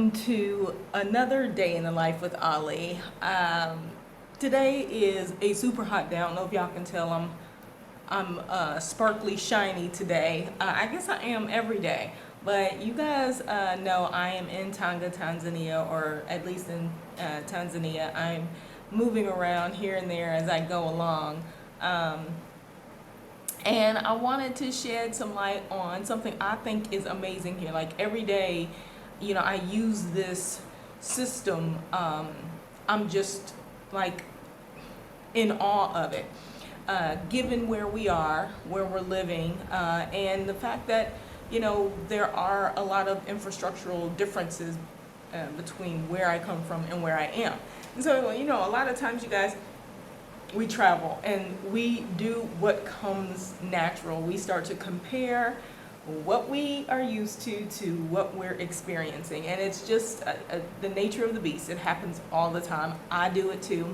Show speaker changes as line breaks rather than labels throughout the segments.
welcome to another day in the life with Ali. Today is a super hot day. I don't know if y'all can tell I'm sparkly shiny today. I guess I am every day, but you guys know I am in Tanzania, or at least in Tanzania. I'm moving around here and there as I go along. And I wanted to shed some light on something I think is amazing here. Like every day, you know, I use this system. I'm just like in awe of it, given where we are, where we're living, and the fact that, you know, there are a lot of infrastructural differences between where I come from and where I am. And so, you know, a lot of times, you guys, we travel and we do what comes natural. We start to compare what we are used to what we're experiencing, and it's just the nature of the beast. It happens all the time. I do it too.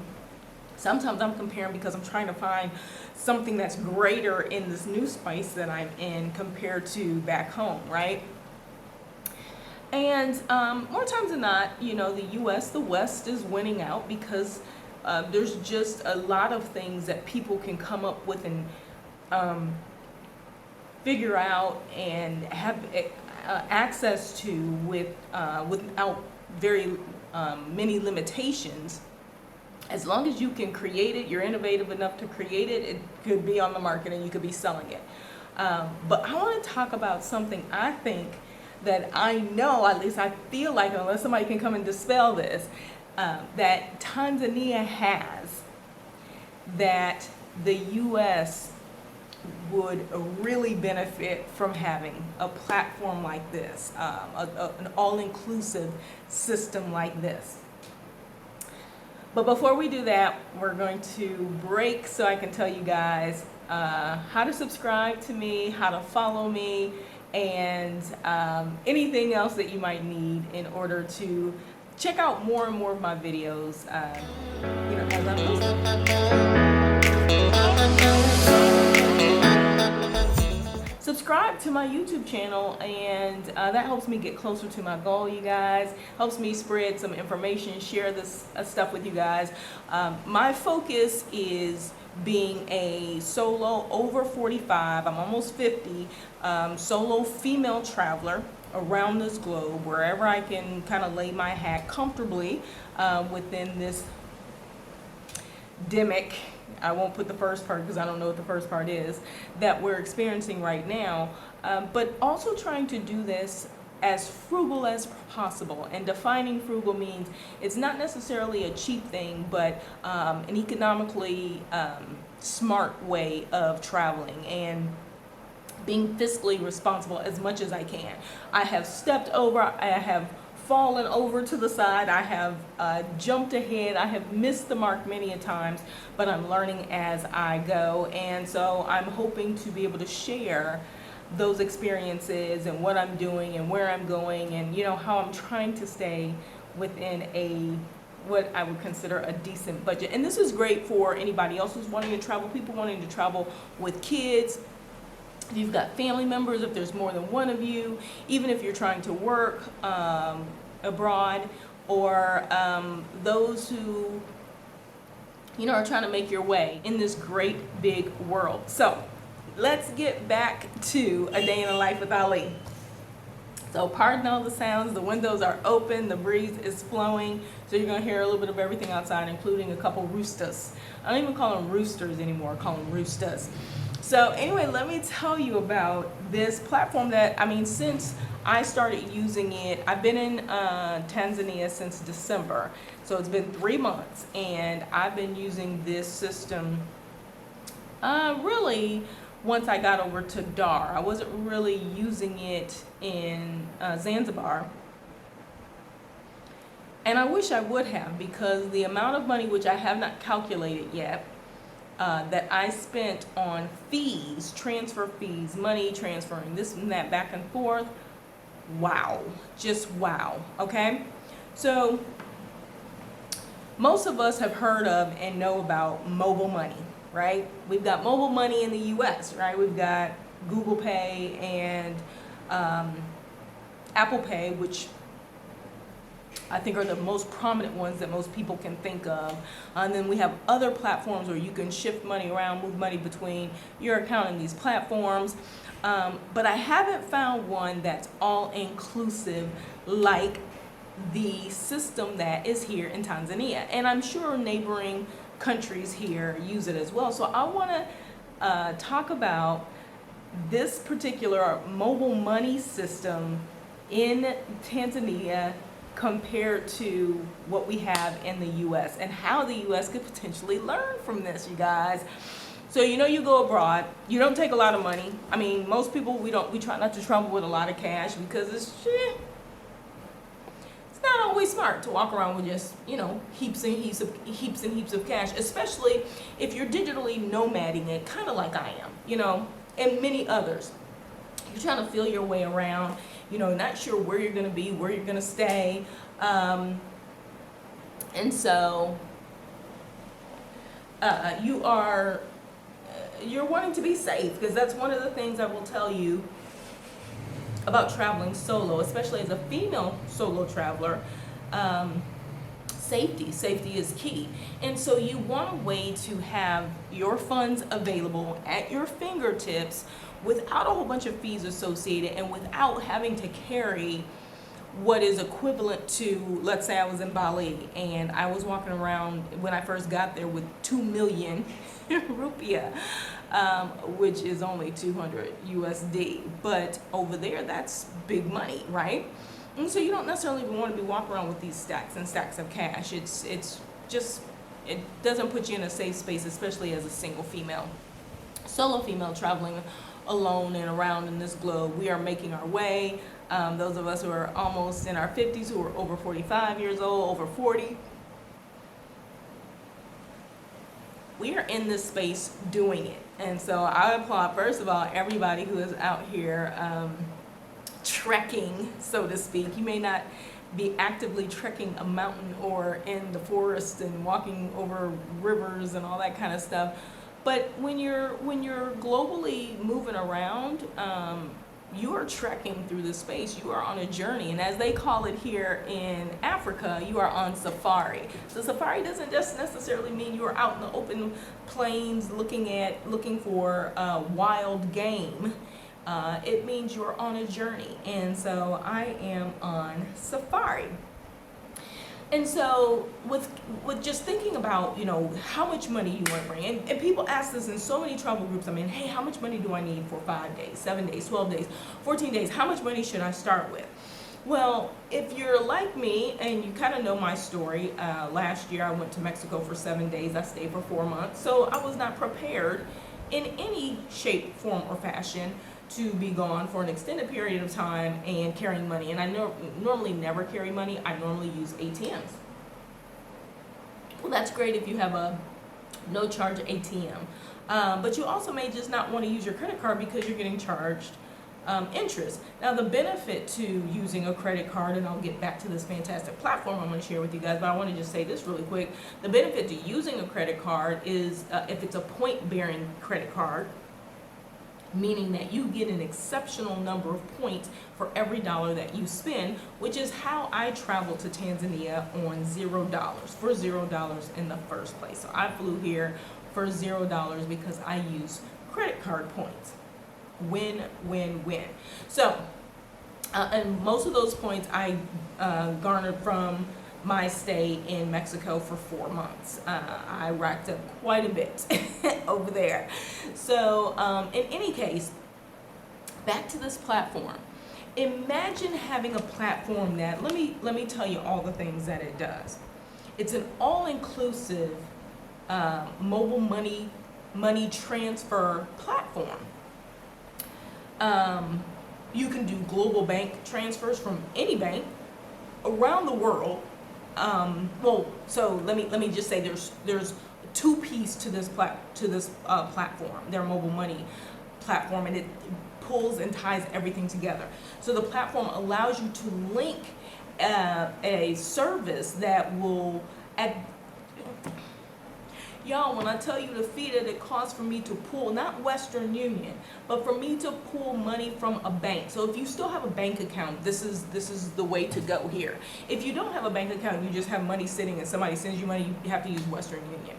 Sometimes I'm comparing because I'm trying to find something that's greater in this new space that I'm in compared to back home, right? And more times than not, you know, the West is winning out because there's just a lot of things that people can come up with and figure out and have access to without very many limitations. As long as you can create it, you're innovative enough to create it, it could be on the market and you could be selling it. But I want to talk about something I think that I know, at least I feel like, unless somebody can come and dispel this, that Tanzania has, that the U.S. would really benefit from having a platform like this, an all-inclusive system like this. But before we do that, we're going to break so I can tell you guys how to subscribe to me, how to follow me, and anything else that you might need in order to check out more and more of my videos, you know, as I'm posting. Subscribe to my YouTube channel, and that helps me get closer to my goal, you guys. Helps me spread some information, share this stuff with you guys. My focus is being a solo over 45, I'm almost 50, solo female traveler around this globe, wherever I can kind of lay my hat comfortably within this demic. I won't put the first part because I don't know what the first part is that we're experiencing right now, but also trying to do this as frugal as possible. And defining frugal means it's not necessarily a cheap thing, but an economically smart way of traveling and being fiscally responsible as much as I can. I have stepped over, I have fallen over to the side, I have jumped ahead, I have missed the mark many a times, but I'm learning as I go. And so I'm hoping to be able to share those experiences and what I'm doing and where I'm going, and, you know, how I'm trying to stay within what I would consider a decent budget. And this is great for anybody else who's wanting to travel, people wanting to travel with kids. If you've got family members, if there's more than one of you, even if you're trying to work abroad, or those who, you know, are trying to make your way in this great big world. So let's get back to a day in the life with Ali. So pardon all the sounds, the windows are open, the breeze is flowing, so you're gonna hear a little bit of everything outside, including a couple roosters. I don't even call them roosters anymore, I call them roosters. So anyway, let me tell you about this platform that, I mean, since I started using it, I've been in Tanzania since December. So it's been 3 months, and I've been using this system really once I got over to Dar. I wasn't really using it in Zanzibar. And I wish I would have, because the amount of money, which I have not calculated yet, that I spent on fees, transfer fees, money transferring, this and that, back and forth, wow, just wow, okay? So most of us have heard of and know about mobile money, right? We've got mobile money in the US, right? We've got Google Pay and Apple Pay, which I think are the most prominent ones that most people can think of. And then we have other platforms where you can shift money around, move money between your account and these platforms. But I haven't found one that's all inclusive like the system that is here in Tanzania. And I'm sure neighboring countries here use it as well. So I want to talk about this particular mobile money system in Tanzania compared to what we have in the US, and how the US could potentially learn from this, you guys. So you go abroad, you don't take a lot of money. I mean, most people, we try not to travel with a lot of cash because it's not always smart to walk around with just, heaps and heaps of cash, especially if you're digitally nomading it, kind of like I am, and many others. You're trying to feel your way around, not sure where you're going to be, where you're going to stay. And so you're wanting to be safe, because that's one of the things I will tell you about traveling solo, especially as a female solo traveler. Safety is key. And so you want a way to have your funds available at your fingertips without a whole bunch of fees associated, and without having to carry what is equivalent to, let's say I was in Bali and I was walking around when I first got there with 2 million rupiah, which is only 200 USD. But over there, that's big money, right? And so you don't necessarily want to be walking around with these stacks and stacks of cash. It doesn't put you in a safe space, especially as a single female, solo female traveling alone and around in this globe. We are making our way. Those of us who are almost in our 50s, who are over 45 years old, over 40, we are in this space doing it. And so I applaud, first of all, everybody who is out here trekking, so to speak. You may not be actively trekking a mountain or in the forest and walking over rivers and all that kind of stuff, but when you're globally moving around, you are trekking through the space. You are on a journey, and as they call it here in Africa, you are on safari. So safari doesn't just necessarily mean you are out in the open plains looking for wild game. It means you're on a journey, and so I am on safari. And so with just thinking about, how much money you want to bring, and people ask this in so many travel groups. I mean, hey, how much money do I need for 5 days, 7 days, 12 days, 14 days? How much money should I start with? Well, if you're like me and you kind of know my story, last year I went to Mexico for 7 days. I stayed for 4 months. So I was not prepared in any shape, form, or fashion to be gone for an extended period of time and carrying money. And I normally never carry money. I normally use ATMs. Well, that's great if you have a no charge ATM. But you also may just not want to use your credit card because you're getting charged interest. Now, the benefit to using a credit card, and I'll get back to this fantastic platform I'm going to share with you guys, but I want to just say this really quick. The benefit to using a credit card is if it's a point-bearing credit card, meaning that you get an exceptional number of points for every dollar that you spend, which is how I traveled to Tanzania on $0, for $0 in the first place. So I flew here for $0 because I use credit card points. Win, win, win. So, and most of those points I garnered from my stay in Mexico for 4 months. I racked up quite a bit over there. So in any case, back to this platform. Imagine having a platform that, let me tell you all the things that it does. It's an all-inclusive mobile money transfer platform. You can do global bank transfers from any bank around the world. So let me just say there's two pieces to this platform, their mobile money platform, and it pulls and ties everything together. So the platform allows you to link a service that will Y'all, when I tell you the fee that it costs for me to pull, not Western Union, but for me to pull money from a bank. So if you still have a bank account, this is the way to go here. If you don't have a bank account, you just have money sitting and somebody sends you money, you have to use Western Union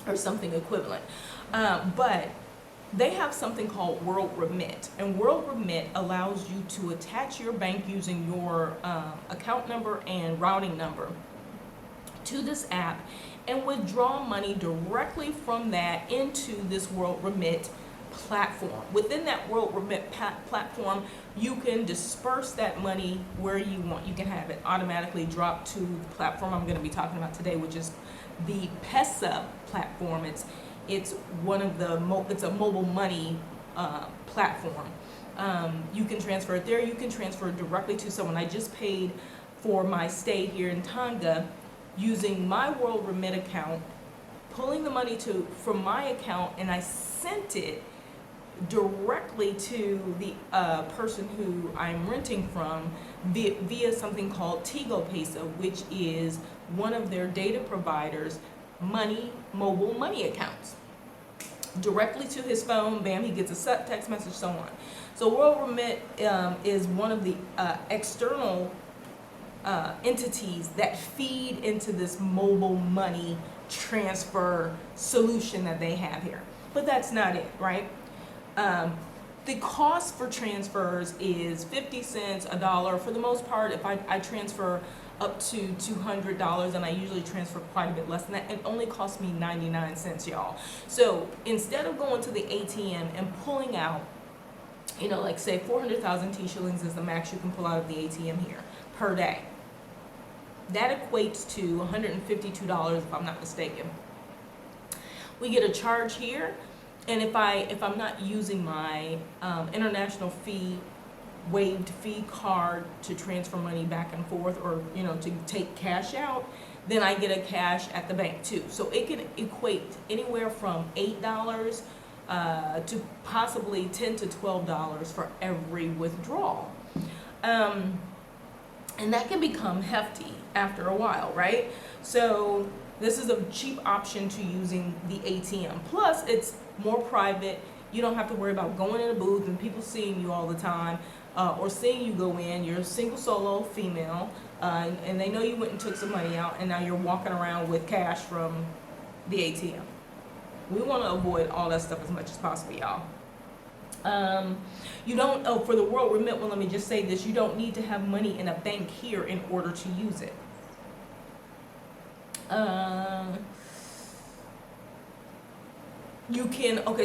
or something equivalent. But they have something called World Remit, and World Remit allows you to attach your bank using your account number and routing number to this app and withdraw money directly from that into this World Remit platform. Within that World Remit platform, you can disperse that money where you want. You can have it automatically drop to the platform I'm going to be talking about today, which is the Pesa platform. It's one of the it's a mobile money platform. You can transfer it there. You can transfer it directly to someone. I just paid for my stay here in Tonga using my World Remit account, pulling the money from my account, and I sent it directly to the person who I'm renting from via something called Tigo Pesa, which is one of their data providers' mobile money accounts. Directly to his phone, bam, he gets a text message, so on. So World Remit is one of the external entities that feed into this mobile money transfer solution that they have here. But that's not it, right? The cost for transfers is 50 cents, $1. For the most part, if I transfer up to $200, and I usually transfer quite a bit less than that, it only costs me 99 cents, y'all. So instead of going to the ATM and pulling out, like say 400,000 T-shillings is the max you can pull out of the ATM here per day. That equates to $152 if I'm not mistaken. We get a charge here, and if I'm not using my international fee waived fee card to transfer money back and forth, or to take cash out, then I get a cash at the bank too. So it can equate anywhere from $8 to possibly $10 to $12 for every withdrawal. And that can become hefty after a while, right? So this is a cheap option to using the ATM. Plus, it's more private. You don't have to worry about going in a booth and people seeing you all the time, or seeing you go in. You're a single solo female, and they know you went and took some money out, and now you're walking around with cash from the ATM. We want to avoid all that stuff as much as possible, y'all. For the World Remit one, let me just say this: you don't need to have money in a bank here in order to use it.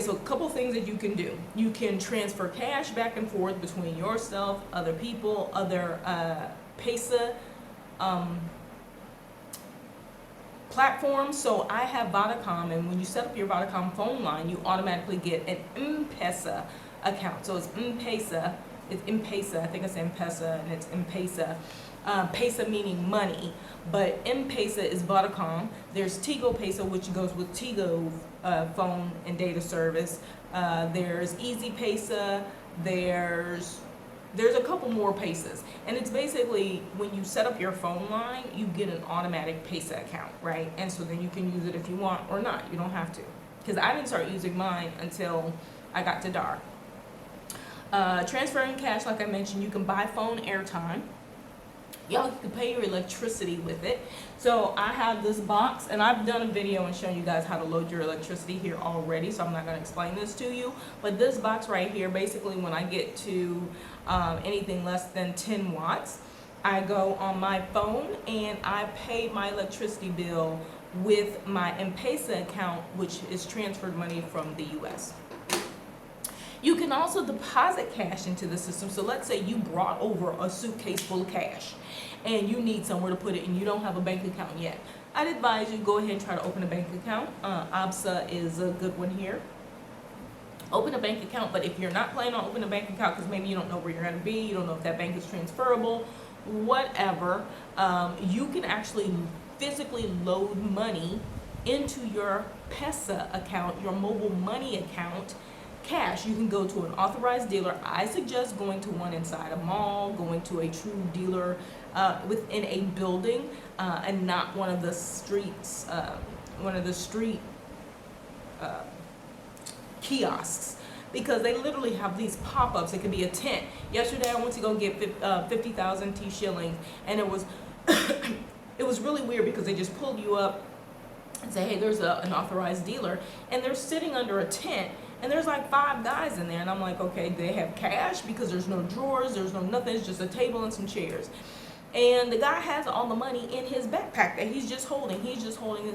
So a couple things that you can do. You can transfer cash back and forth between yourself, other people, other Pesa platforms. So I have Vodacom, and when you set up your Vodacom phone line, you automatically get an Mpesa account. So it's Mpesa, I think it's Mpesa, and it's Mpesa. Pesa meaning money, but Mpesa is Vodacom. There's Tigo Pesa, which goes with Tigo phone and data service. There's Easy Pesa. There's a couple more Pesas, and it's basically when you set up your phone line, you get an automatic Pesa account, right? And so then you can use it if you want or not. You don't have to, because I didn't start using mine until I got to DAR. Transferring cash, like I mentioned, you can buy phone airtime. Y'all, you can pay your electricity with it. So I have this box, and I've done a video and shown you guys how to load your electricity here already, so I'm not going to explain this to you. But this box right here, basically when I get to anything less than 10 watts, I go on my phone and I pay my electricity bill with my Mpesa account, which is transferred money from the US. You can also deposit cash into the system. So let's say you brought over a suitcase full of cash and you need somewhere to put it and you don't have a bank account yet. I'd advise you go ahead and try to open a bank account. ABSA is a good one here. Open a bank account, but if you're not planning on opening a bank account because maybe you don't know where you're going to be, you don't know if that bank is transferable, whatever, you can actually physically load money into your Pesa account, your mobile money account, cash. You can go to an authorized dealer. I suggest going to one inside a mall, going to a true dealer within a building, and not one of the streets, kiosks, because they literally have these pop-ups. It could be a tent. Yesterday I went to go get 50,000 T shillings, and it was it was really weird because they just pulled you up and say, hey, there's an authorized dealer, and they're sitting under a tent, and there's like 5 guys in there, and I'm like, okay, they have cash, because there's no drawers, there's no nothing, it's just a table and some chairs. And the guy has all the money in his backpack that he's just holding his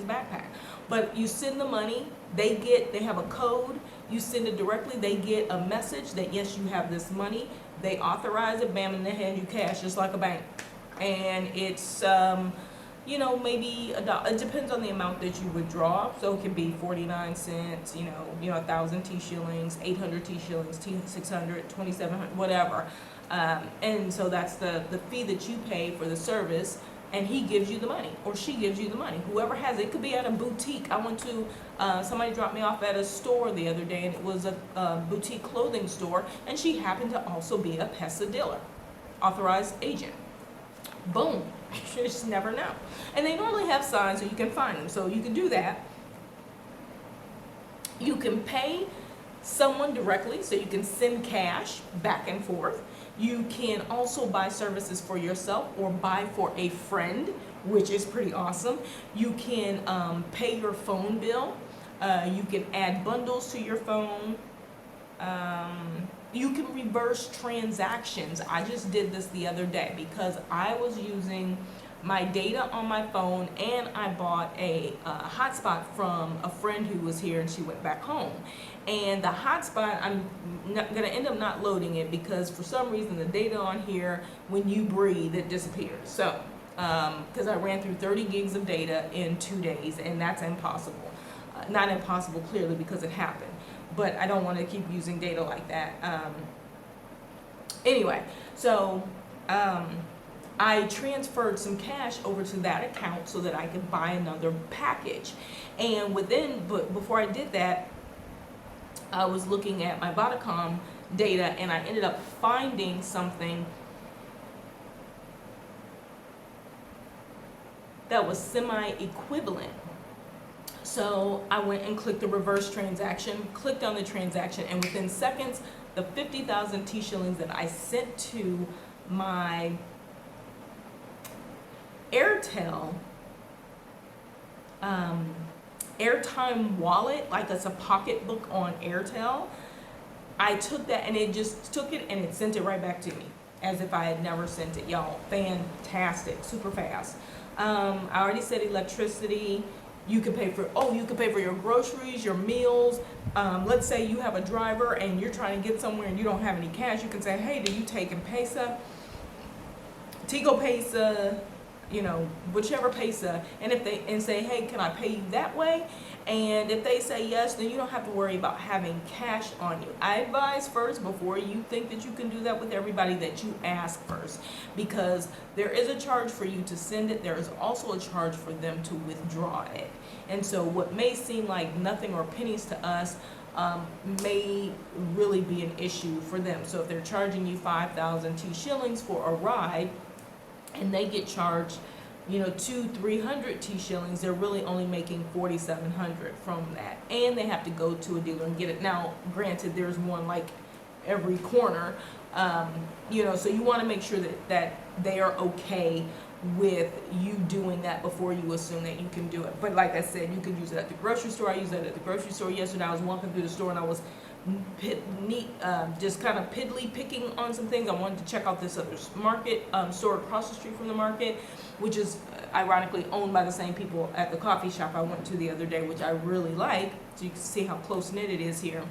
backpack. But you send the money, they have a code, you send it directly, they get a message that yes, you have this money, they authorize it, bam, and they hand you cash just like a bank. And it's you know, maybe $1. It depends on the amount that you withdraw. So it can be 49 cents, you know, 1,000 T shillings, 800 T shillings, 600, 2,700, whatever. And so that's the fee that you pay for the service, and he gives you the money, or she gives you the money. Whoever has it, it could be at a boutique. I went to, somebody dropped me off at a store the other day, and it was a boutique clothing store, and she happened to also be a Pesa dealer, authorized agent. Boom. You just never know. And they normally have signs so you can find them. So you can do that. You can pay someone directly, so you can send cash back and forth. You can also buy services for yourself or buy for a friend, which is pretty awesome. You can pay your phone bill. You can add bundles to your phone. You can reverse transactions. I just did this the other day because I was using my data on my phone, and I bought a hotspot from a friend who was here, and she went back home. And the hotspot, I'm gonna end up not loading it because for some reason the data on here, when you breathe, it disappears. So, because I ran through 30 gigs of data in 2 days, and that's impossible. Not impossible, clearly, because it happened. But I don't want to keep using data like that. Anyway, so I transferred some cash over to that account so that I could buy another package. And but before I did that, I was looking at my Vodacom data, and I ended up finding something that was semi-equivalent. So I went and clicked the reverse transaction, clicked on the transaction, and within seconds, the 50,000 T shillings that I sent to my Airtel airtime wallet, like it's a pocketbook on Airtel, I took that, and it just took it and it sent it right back to me as if I had never sent it. Y'all, fantastic, super fast. I already said electricity. You can pay for, your groceries, your meals. Let's say you have a driver and you're trying to get somewhere and you don't have any cash. You can say, hey, do you take Mpesa, Tigo Pesa, whichever Pesa, and say, hey, can I pay you that way? And if they say yes, then you don't have to worry about having cash on you. I advise first, before you think that you can do that with everybody, that you ask first, because there is a charge for you to send it. There is also a charge for them to withdraw it. And so what may seem like nothing or pennies to us may really be an issue for them. So if they're charging you 5,000 T shillings for a ride, and they get charged 200-300 T shillings, they're really only making 4,700 from that, and they have to go to a dealer and get it. Now granted, there's one like every corner, so you want to make sure that they are okay with you doing that before you assume that you can do it. But like I said, you can use it at the grocery store. I used it at the grocery store yesterday. I was walking through the store and I was just kind of piddly picking on some things. I wanted to check out this other market store across the street from the market, which is ironically owned by the same people at the coffee shop I went to the other day, which I really like. So you can see how close knit it is here.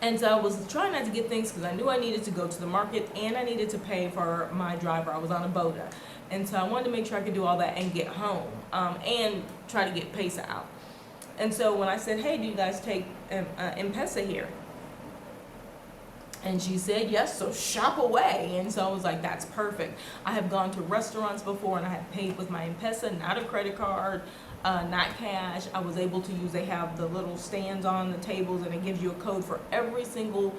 And so I was trying not to get things because I knew I needed to go to the market and I needed to pay for my driver. I was on a boda, and so I wanted to make sure I could do all that and get home, and try to get Pesa out. And so when I said, hey, do you guys take Mpesa here? And she said, yes, so shop away. And so I was like, that's perfect. I have gone to restaurants before and I have paid with my Mpesa, not a credit card, not cash. I was able to use, they have the little stands on the tables, and it gives you a code for every single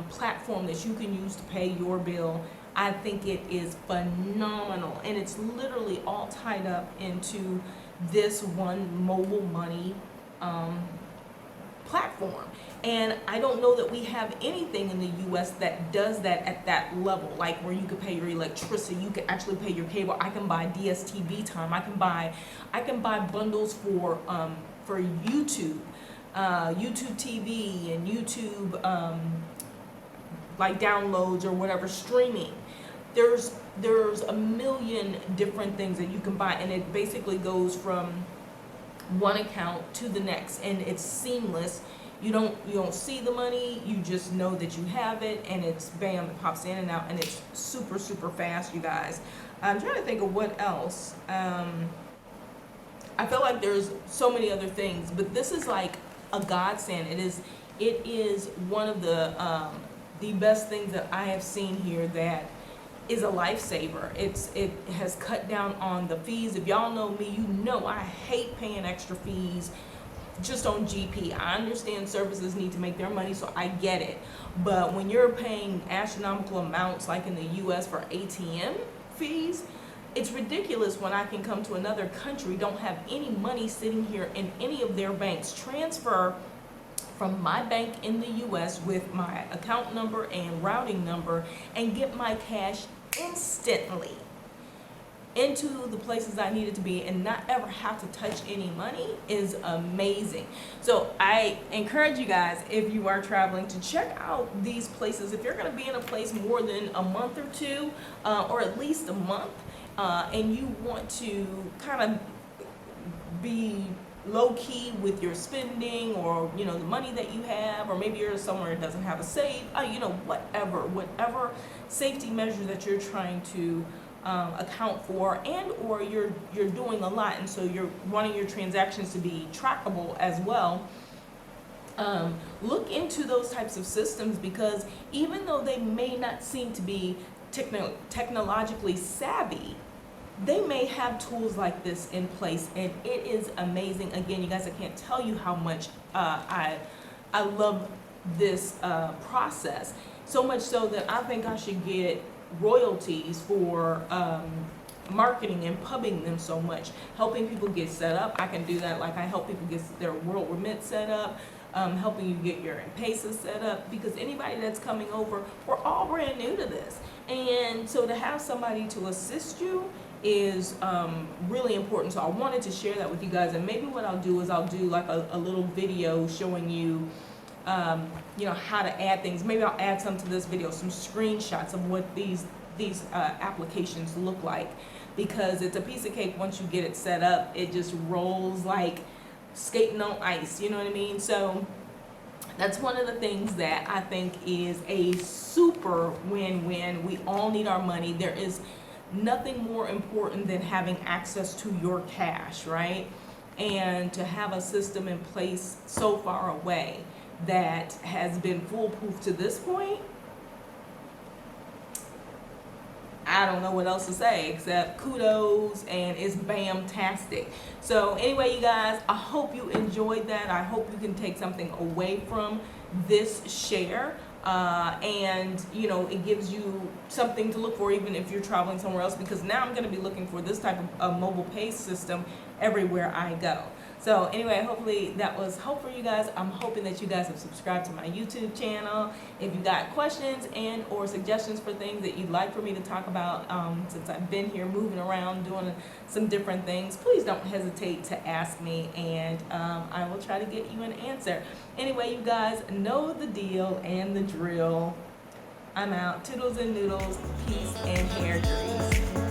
platform that you can use to pay your bill. I think it is phenomenal, and it's literally all tied up into this one mobile money platform. And I don't know that we have anything in the US that does that at that level, like where you could pay your electricity, you can actually pay your cable. I can buy DSTV time. I can buy bundles for YouTube, YouTube TV and YouTube like downloads or whatever, streaming. There's a million different things that you can buy, and it basically goes from one account to the next, and it's seamless. You don't see the money, you just know that you have it, and it's bam, it pops in and out, and it's super fast, you guys. I'm trying to think of what else. I feel like there's so many other things, but this is like a godsend. It is one of the best things that I have seen here that is a lifesaver. It has cut down on the fees. If y'all know me, you know I hate paying extra fees just on GP. I understand services need to make their money, so I get it. But when you're paying astronomical amounts like in the US for ATM fees, it's ridiculous when I can come to another country, don't have any money sitting here in any of their banks, transfer from my bank in the US with my account number and routing number, and get my cash instantly into the places I need it to be and not ever have to touch any money is amazing. So I encourage you guys, if you are traveling, to check out these places. If you're going to be in a place more than a month or two, or at least a month, and you want to kind of be low-key with your spending, or the money that you have, or maybe you're somewhere that doesn't have a safe, whatever safety measures that you're trying to account for, and or you're doing a lot, and so you're wanting your transactions to be trackable as well. Look into those types of systems, because even though they may not seem to be technologically savvy, they may have tools like this in place, and it is amazing. Again, you guys, I can't tell you how much I love this process, so much so that I think I should get royalties for marketing and pubbing them so much, helping people get set up. I can do that, like I help people get their World Remit set up, helping you get your Mpesa set up, because anybody that's coming over, we're all brand new to this, and so to have somebody to assist you is really important. So I wanted to share that with you guys, and maybe what I'll do is I'll do like a little video showing you how to add things. Maybe I'll add some to this video, some screenshots of what these applications look like, because it's a piece of cake. Once you get it set up, it just rolls like skating on ice, you know what I mean? So that's one of the things that I think is a super win-win. We all need our money. There is nothing more important than having access to your cash, right? And to have a system in place so far away that has been foolproof to this point, I don't know what else to say except kudos, and it's bam-tastic. So anyway, you guys, I hope you enjoyed that. I hope you can take something away from this share. And it gives you something to look for, even if you're traveling somewhere else, because now I'm going to be looking for this type of mobile pay system everywhere I go. So anyway, hopefully that was helpful for you guys. I'm hoping that you guys have subscribed to my YouTube channel. If you got questions and or suggestions for things that you'd like for me to talk about, since I've been here moving around doing some different things, please don't hesitate to ask me, and I will try to get you an answer. Anyway, you guys know the deal and the drill. I'm out. Toodles and noodles, peace and hair grease.